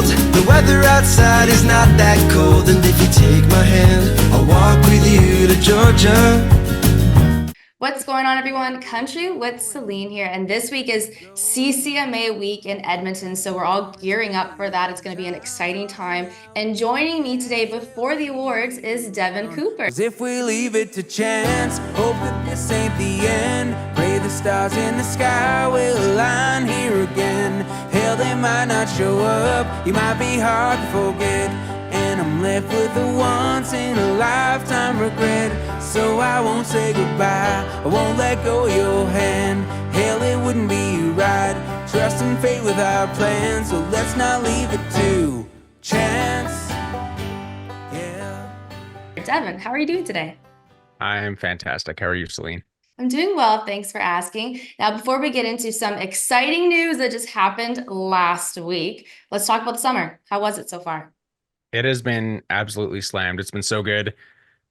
told the weather outside is not that cold. And if you take my hand, I'll walk with you to Georgia. What's going on, everyone? Country with Celine here, and this week is CCMA week in Edmonton, so we're all gearing up for that. It's going to be an exciting time, and joining me today before the awards is Devin Cooper. 'Cause if we leave it to chance, hope that this ain't the end. Pray the stars in the sky will align here again. Hell, they might not show up, you might be hard to forget, and I'm left with a once in a lifetime regret. So I won't say goodbye, I won't let go of your hand. Hell, it wouldn't be right trusting fate with our plans, so let's not leave it to chance. Yeah. Devin, how are you doing today? I'm fantastic. How are you, Celine? I'm doing well, thanks for asking. Now, before we get into some exciting news that just happened last week, let's talk about the summer. How was it so far? It has been absolutely slammed. It's been so good.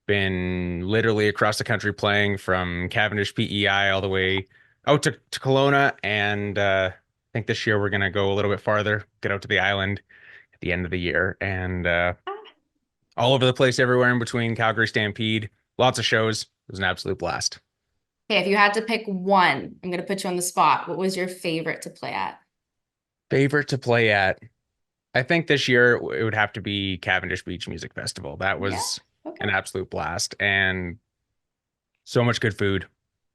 Been literally across the country playing from Cavendish, PEI, all the way out to Kelowna. And I think this year we're going to go a little bit farther, get out to the island at the end of the year. And all over the place, everywhere in between, Calgary Stampede, lots of shows. It was an absolute blast. Okay, if you had to pick one, I'm going to put you on the spot. What was your favorite to play at? Favorite to play at? I think this year it would have to be Cavendish Beach Music Festival. That was Okay. an absolute blast, and so much good food,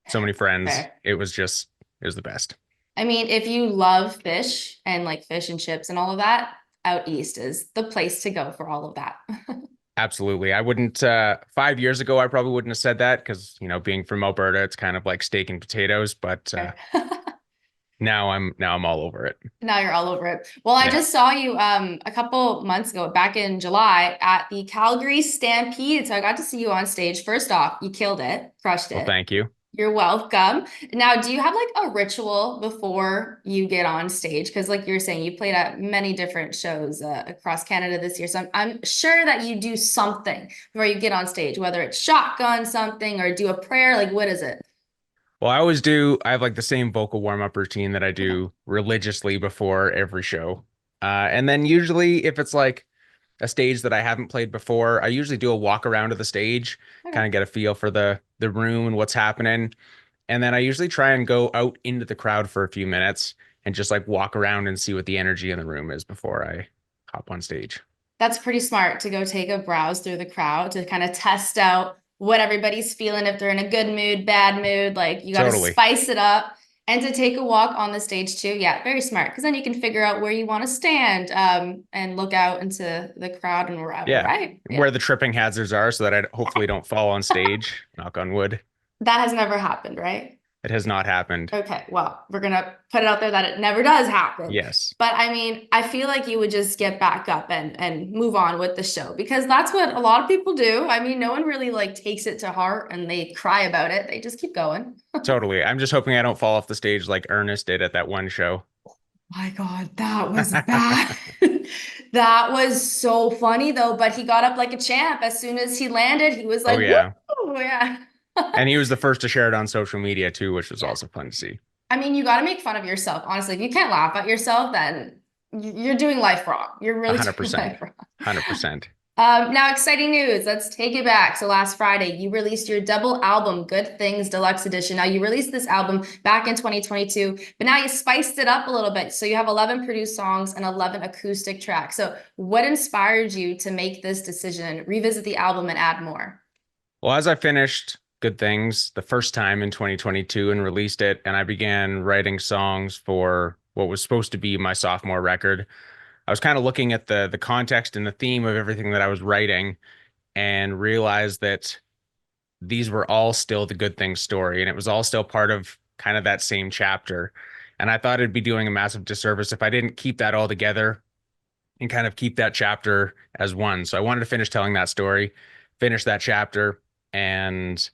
so many friends. Fair. It was the best. I mean, if you love fish and like fish and chips and all of that, out east is the place to go for all of that. Absolutely. I wouldn't 5 years ago I probably wouldn't have said that because, you know, being from Alberta, it's kind of like steak and potatoes, but now I'm all over it. Now you're all over it. Well, I just saw you a couple months ago, back in July, at the Calgary Stampede. So I got to see you on stage. First off, you killed it, crushed it. Well, thank you. You're welcome. Now, do you have like a ritual before you get on stage? Because like you're saying, you played at many different shows across Canada this year. So I'm sure that you do something before you get on stage, whether it's shotgun something or do a prayer. Like, what is it? Well, I have like the same vocal warm-up routine that I do religiously before every show. And then usually if it's like a stage that I haven't played before, I usually do a walk around to the stage, kind of get a feel for the room and what's happening. And then I usually try and go out into the crowd for a few minutes and just like walk around and see what the energy in the room is before I hop on stage. That's pretty smart to go take a browse through the crowd to kind of test out what everybody's feeling, if they're in a good mood, bad mood, like you got to spice it up, and to take a walk on the stage too. Yeah, very smart. Because then you can figure out where you want to stand and look out into the crowd and wherever, right? Yeah. Where the tripping hazards are so that I hopefully don't fall on stage, knock on wood. That has never happened, right? It has not happened. Okay, well, we're going to put it out there that it never does happen. Yes. But I mean, I feel like you would just get back up and move on with the show, because that's what a lot of people do. I mean, no one really like takes it to heart and they cry about it. They just keep going. Totally. I'm just hoping I don't fall off the stage like Ernest did at that one show. My God, that was bad. That was so funny though, but he got up like a champ. As soon as he landed, he was like, oh yeah. And he was the first to share it on social media too, which was also fun to see. I mean, you got to make fun of yourself. Honestly, if you can't laugh at yourself, then you're doing life wrong. You're really 100%, doing life wrong. 100%. Now, exciting news. Let's take it back. So last Friday, you released your double album, Good Things Deluxe Edition. Now, you released this album back in 2022, but now you spiced it up a little bit. So you have 11 produced songs and 11 acoustic tracks. So what inspired you to make this decision, revisit the album and add more? Well, as I finished Good Things the first time in 2022 and released it, and I began writing songs for what was supposed to be my sophomore record, I was kind of looking at the context and the theme of everything that I was writing and realized that these were all still the Good Things story, and it was all still part of kind of that same chapter. And I thought it'd be doing a massive disservice if I didn't keep that all together and kind of keep that chapter as one. So I wanted to finish telling that story, finish that chapter, and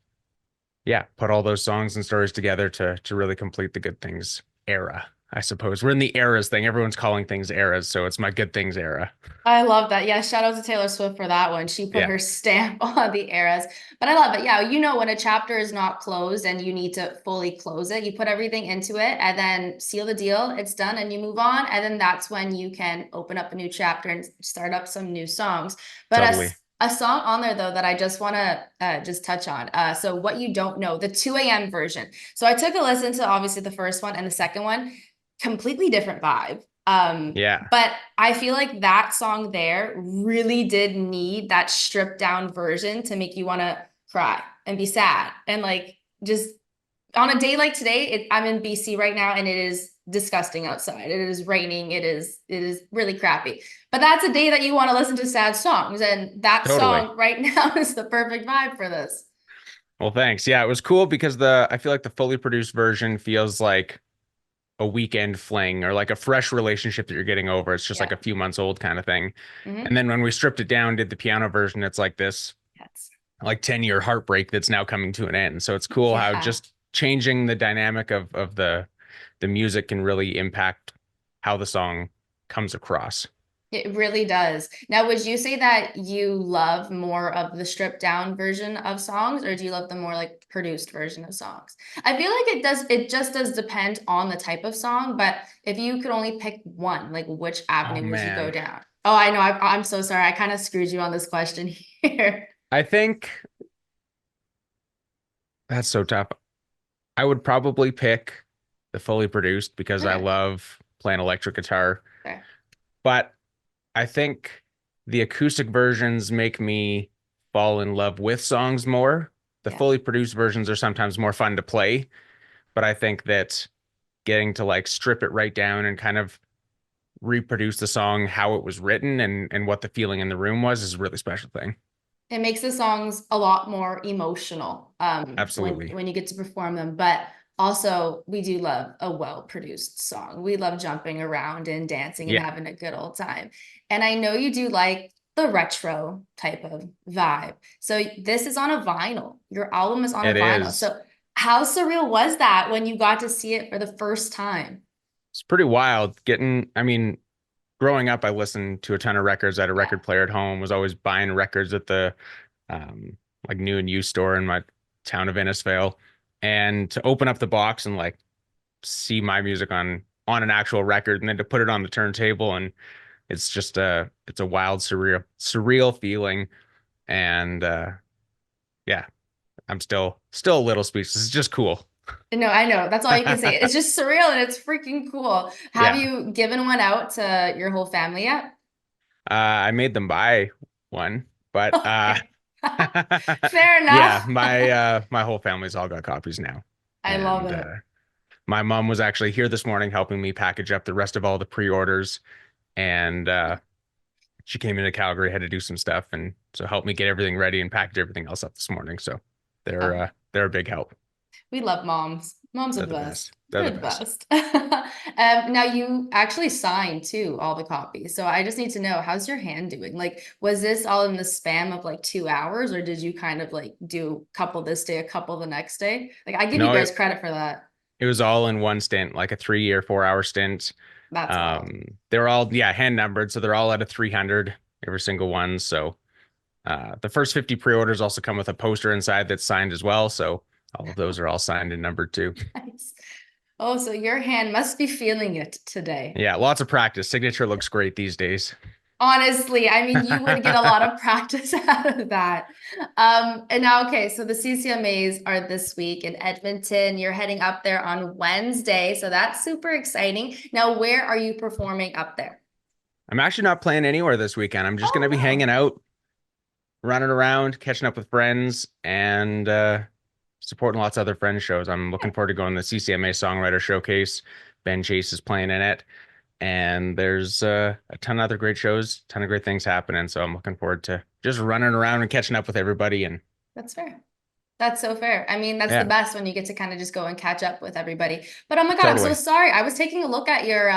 put all those songs and stories together to really complete the Good Things era I suppose. We're in the eras thing. Everyone's calling things eras, so it's my good things era. I love that. Yeah, shout out to Taylor Swift for that one. She put Yeah, her stamp on the eras. But I love it. Yeah, when a chapter is not closed and you need to fully close it, you put everything into it and then seal the deal. It's done and you move on. And then that's when you can open up a new chapter and start up some new songs. But totally. a song on there though that I just want to just touch on. So What You Don't Know, the 2 a.m. version. So I took a listen to obviously the first one and the second one, completely different vibe. Yeah, But I feel like that song there really did need that stripped down version to make you want to cry and be sad. And like just on a day like today, I'm in BC right now and it is disgusting outside. It is raining. It is really crappy. But that's a day that you want to listen to sad songs. And that totally. song right now is the perfect vibe for this. Well, thanks. Yeah, it was cool because I feel like the fully produced version feels like a weekend fling or like a fresh relationship that you're getting over. It's just like Yeah. a few months old kind of thing. Mm-hmm. And then when we stripped it down, did the piano version, it's like this Yes. like 10-year heartbreak that's now coming to an end. So it's cool how Yeah. just changing the dynamic of the music can really impact how the song comes across. It really does. Now, would you say that you love more of the stripped down version of songs, or do you love the more like produced version of songs? I feel like it just does depend on the type of song, but if you could only pick one, like which Oh avenue would you go man. down? Oh, I know. I'm so sorry. I kind of screwed you on this question here. I think that's so tough. I would probably pick the fully produced because I Okay. love playing electric guitar. Fair. But I think the acoustic versions make me fall in love with songs more. The Yeah. fully produced versions are sometimes more fun to play, but I think that getting to like strip it right down and kind of reproduce the song how it was written and what the feeling in the room was is a really special thing. It makes the songs a lot more emotional Absolutely. when you get to perform them. But also, we do love a well-produced song. We love jumping around and dancing and Yeah, having a good old time. And I know you do like the retro type of vibe. So this is on a vinyl. Your album is on a it vinyl. is. So how surreal was that when you got to see it for the first time? It's pretty wild getting, I mean, growing up, I listened to a ton of records. I had a Yeah. record player at home, was always buying records at the um, like new and used store in my town of Innisfail. And to open up the box and like see my music on an actual record and then to put it on the turntable and it's just it's a wild surreal feeling. And yeah, I'm still a little speechless. It's just cool. No, I know. That's all you can say. It's just surreal and it's freaking cool. Have Yeah. you given one out to your whole family yet? I made them buy one, but Okay. Fair yeah, enough. my whole family's all got copies now. I love And it. my mom was actually here this morning helping me package up the rest of all the pre-orders and she came into Calgary, had to do some stuff and so helped me get everything ready and package everything else up this morning. So Oh, they're a big help. we love moms. Moms are They're the the best. best. They're They're the the best. best. Now you actually signed too all the copies. So I just need to know, how's your hand doing? Like, was this all in the span of like 2 hours, or did you kind of like do a couple this day, a couple the next day? Like, I give you No, guys credit for that. it was all in one stint, like a 3 or 4 hour stint. That's wild. They're all, yeah, hand numbered. So they're all at a 300, every single one. So the first 50 pre-orders also come with a poster inside that's signed as well. So all of those are all signed and numbered too. Nice. Oh, so your hand must be feeling it today. Yeah, lots of practice. Signature looks great these days. Honestly, I mean, you would get a lot of practice out of that. And now, okay, so the CCMAs are this week in Edmonton. You're heading up there on Wednesday, so that's super exciting. Now, where are you performing up there? I'm actually not playing anywhere this weekend. I'm just going Oh, to be wow. hanging out, running around, catching up with friends, and supporting lots of other friends' shows. I'm looking forward to going to the CCMA Songwriter Showcase. Ben Chase is playing in it. And there's a ton of other great shows, ton of great things happening. So I'm looking forward to just running around and catching up with everybody. And That's fair. That's so fair. I mean, that's the yeah, best when you get to kind of just go and catch up with everybody. But oh my God, I'm so totally. sorry. I was taking a look at your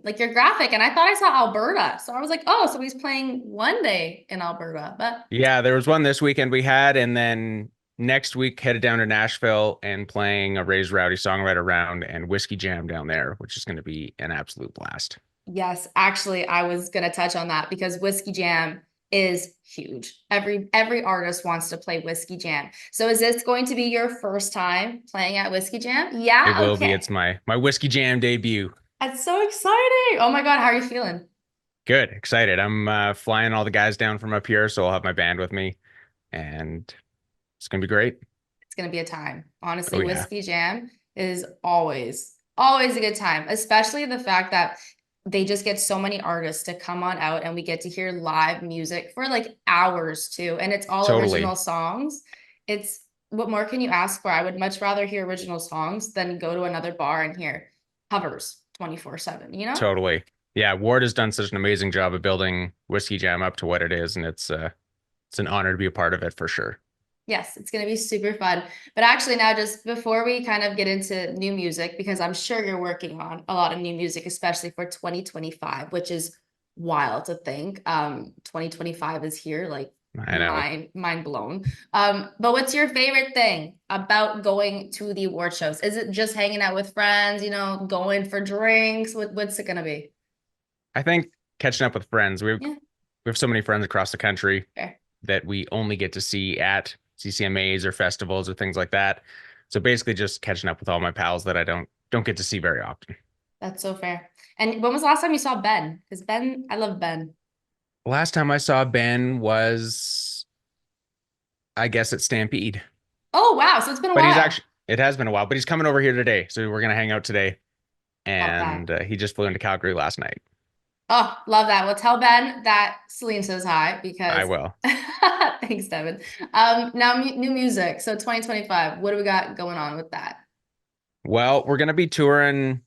like your graphic and I thought I saw Alberta. So I was like, oh, so he's playing one day in Alberta. But Yeah, there was one this weekend we had, and then next week headed down to Nashville and playing a Raised Rowdy Songwriter round and Whiskey Jam down there, which is going to be an absolute blast. Yes, actually, I was gonna touch on that because Whiskey Jam is huge. Every artist wants to play Whiskey Jam. So is this going to be your first time playing at Whiskey Jam? Yeah, It will okay. be. It's my Whiskey Jam debut. That's so exciting. Oh my God, how are you feeling? Good, excited. I'm flying all the guys down from up here, so I'll have my band with me, and it's gonna be great. It's gonna be a time. Honestly, Oh, yeah. Whiskey Jam is always a good time, especially the fact that they just get so many artists to come on out and we get to hear live music for like hours too. And it's all Totally. original songs. It's what more can you ask for? I would much rather hear original songs than go to another bar and hear covers 24/7, you know? Totally. Yeah, Ward has done such an amazing job of building Whiskey Jam up to what it is, and it's an honor to be a part of it for sure. Yes, it's going to be super fun. But actually now just before we kind of get into new music, because I'm sure you're working on a lot of new music, especially for 2025, which is wild to think. 2025 is here, like I know. mind blown. But what's your favorite thing about going to the award shows? Is it just hanging out with friends, you know, going for drinks? What's it going to be? I think catching up with friends. We have so many friends across the country Fair. that we only get to see at CCMAs or festivals or things like that. So basically just catching up with all my pals that I don't get to see very often. That's so fair. And when was the last time you saw Ben? Because Ben, I love Ben. Last time I saw Ben was, I guess, at Stampede. Oh, wow. So it's been a But while. it has been a while, but he's coming over here today. So we're going to hang out today. Love that. And he just flew into Calgary last night. Oh, love that. Well, tell Ben that Celine says hi because I will. thanks, Devin. Now new music. So 2025, what do we got going on with that? Well, we're going to be touring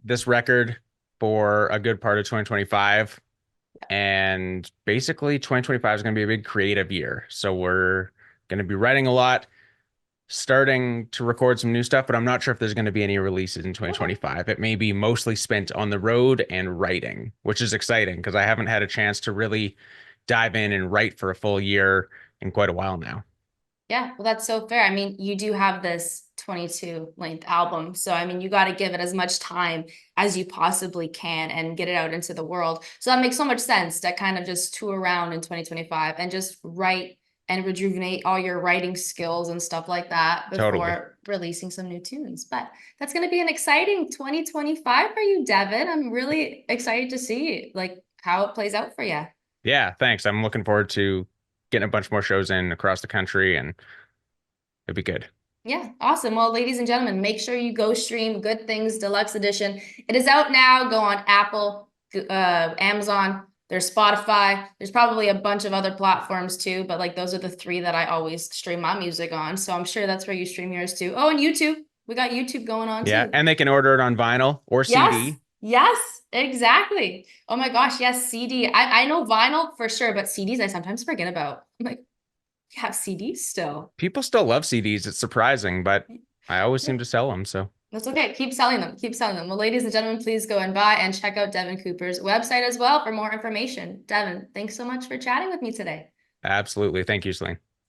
this record for a good part of 2025. And basically 2025 is going to be a big creative year. So we're going to be writing a lot, starting to record some new stuff, but I'm not sure if there's going to be any releases in 2025. It may be mostly spent on the road and writing, which is exciting because I haven't had a chance to really dive in and write for a full year in quite a while now. Yeah, well, that's so fair. I mean, you do have this 22 length album. So, I mean, you got to give it as much time as you possibly can and get it out into the world. So that makes so much sense to kind of just tour around in 2025 and just write and rejuvenate all your writing skills and stuff like that before Totally. releasing some new tunes. But that's going to be an exciting 2025 for you, Devin. I'm really excited to see like how it plays out for you. Yeah, thanks. I'm looking forward to getting a bunch more shows in across the country, and it'd be good. Yeah, awesome. Well, ladies and gentlemen, make sure you go stream Good Things Deluxe Edition. It is out now. Go on Apple, Amazon. There's Spotify. There's probably a bunch of other platforms too, but like those are the three that I always stream my music on. So I'm sure that's where you stream yours too. Oh, and YouTube. We got YouTube going on Yeah, too. and they can order it on vinyl or Yes. CD. Yes, exactly. Oh my gosh, yes, CD. I know vinyl for sure, but CDs I sometimes forget about. I'm like, you have CDs still. People still love CDs. It's surprising, but I always seem to sell them. So That's okay. Keep selling them. Keep selling them. Well, ladies and gentlemen, please go and buy and check out Devin Cooper's website as well for more information. Devin, thanks so much for chatting with me today. absolutely. Thank you, Celine.